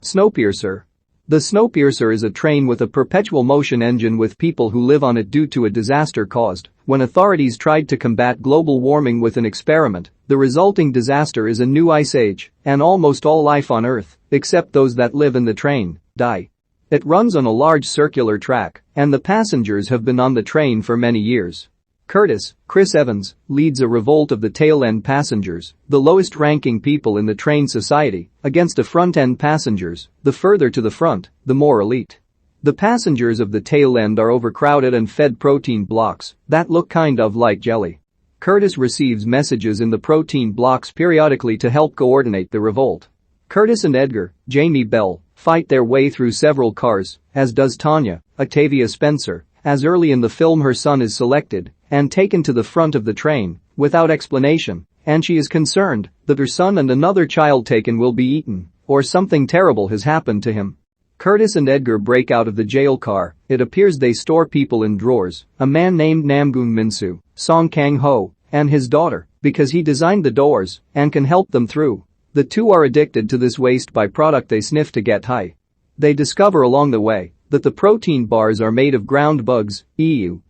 Snowpiercer. The Snowpiercer is a train with a perpetual motion engine with people who live on it due to a disaster caused when authorities tried to combat global warming with an experiment. The resulting disaster is a new ice age, and almost all life on Earth, except those that live in the train, die. It runs on a large circular track, and the passengers have been on the train for many years. Chris Evans, leads a revolt of the tail-end passengers, the lowest-ranking people in the train society, against the front-end passengers. The further to the front, the more elite. The passengers of the tail end are overcrowded and fed protein blocks that look kind of like jelly. Curtis receives messages in the protein blocks periodically to help coordinate the revolt. Curtis and Edgar, Jamie Bell, fight their way through several cars, as does Tanya, Octavia Spencer, as early in the film her son is selected and taken to the front of the train without explanation, and she is concerned that her son and another child taken will be eaten or something terrible has happened to him. Curtis and Edgar break out of the jail car. It appears they store people in drawers, a man named Namgung Minsu, Song Kang-ho, and his daughter, because he designed the doors and can help them through. The two are addicted to this waste byproduct they sniff to get high. They discover along the way that the protein bars are made of ground bugs,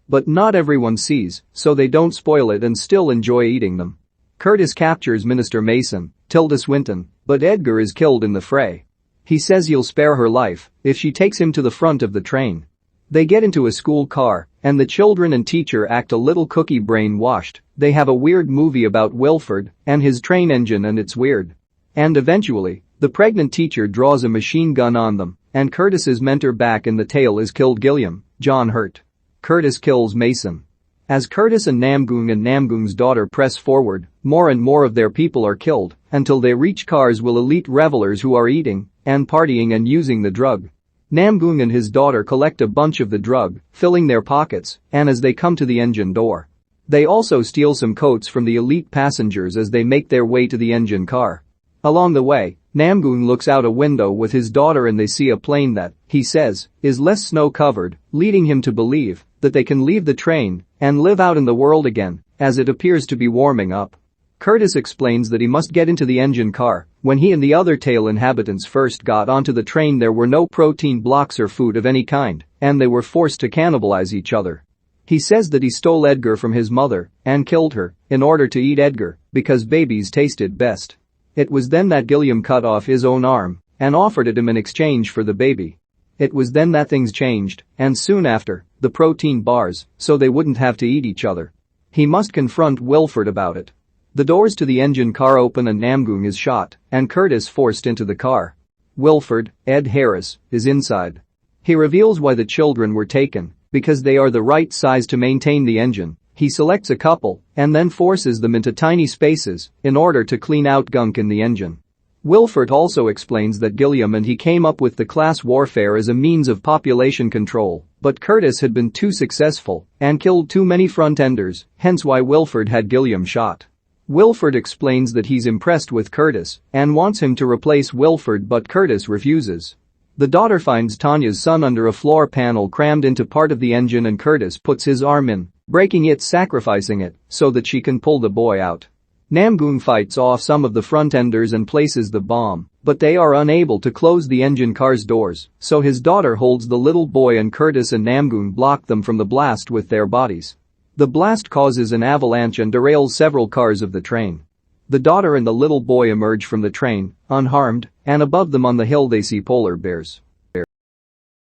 but not everyone sees, so they don't spoil it and still enjoy eating them. Curtis captures Minister Mason, Tilda Swinton, but Edgar is killed in the fray. He says he'll spare her life if she takes him to the front of the train. They get into a school car, and the children and teacher act a little cookie brainwashed. They have a weird movie about Wilford and his train engine, and it's weird. And eventually, the pregnant teacher draws a machine gun on them, and Curtis's mentor back in the tail is killed. Gilliam, John Hurt. Curtis kills Mason. As Curtis and Namgung's daughter press forward, more and more of their people are killed until they reach cars with elite revelers who are eating and partying and using the drug. Namgung and his daughter collect a bunch of the drug, filling their pockets, and as they come to the engine door, they also steal some coats from the elite passengers as they make their way to the engine car. Along the way, Namgung looks out a window with his daughter and they see a plane that, he says, is less snow-covered, leading him to believe that they can leave the train and live out in the world again, as it appears to be warming up. Curtis explains that he must get into the engine car. When he and the other tail inhabitants first got onto the train, there were no protein blocks or food of any kind, and they were forced to cannibalize each other. He says that he stole Edgar from his mother and killed her in order to eat Edgar because babies tasted best. It was then that Gilliam cut off his own arm and offered it him in exchange for the baby. It was then that things changed, and soon after, the protein bars, so they wouldn't have to eat each other. He must confront Wilford about it. The doors to the engine car open and Namgung is shot, and Curtis forced into the car. Wilford, Ed Harris, is inside. He reveals why the children were taken, because they are the right size to maintain the engine. He selects a couple and then forces them into tiny spaces in order to clean out gunk in the engine. Wilford also explains that Gilliam and he came up with the class warfare as a means of population control, but Curtis had been too successful and killed too many front-enders, hence why Wilford had Gilliam shot. Wilford explains that he's impressed with Curtis and wants him to replace Wilford, but Curtis refuses. The daughter finds Tanya's son under a floor panel crammed into part of the engine, and Curtis puts his arm in, breaking it, sacrificing it, so that she can pull the boy out. Namgung fights off some of the front-enders and places the bomb, but they are unable to close the engine car's doors, so his daughter holds the little boy and Curtis and Namgung block them from the blast with their bodies. The blast causes an avalanche and derails several cars of the train. The daughter and the little boy emerge from the train, unharmed, and above them on the hill they see polar bears.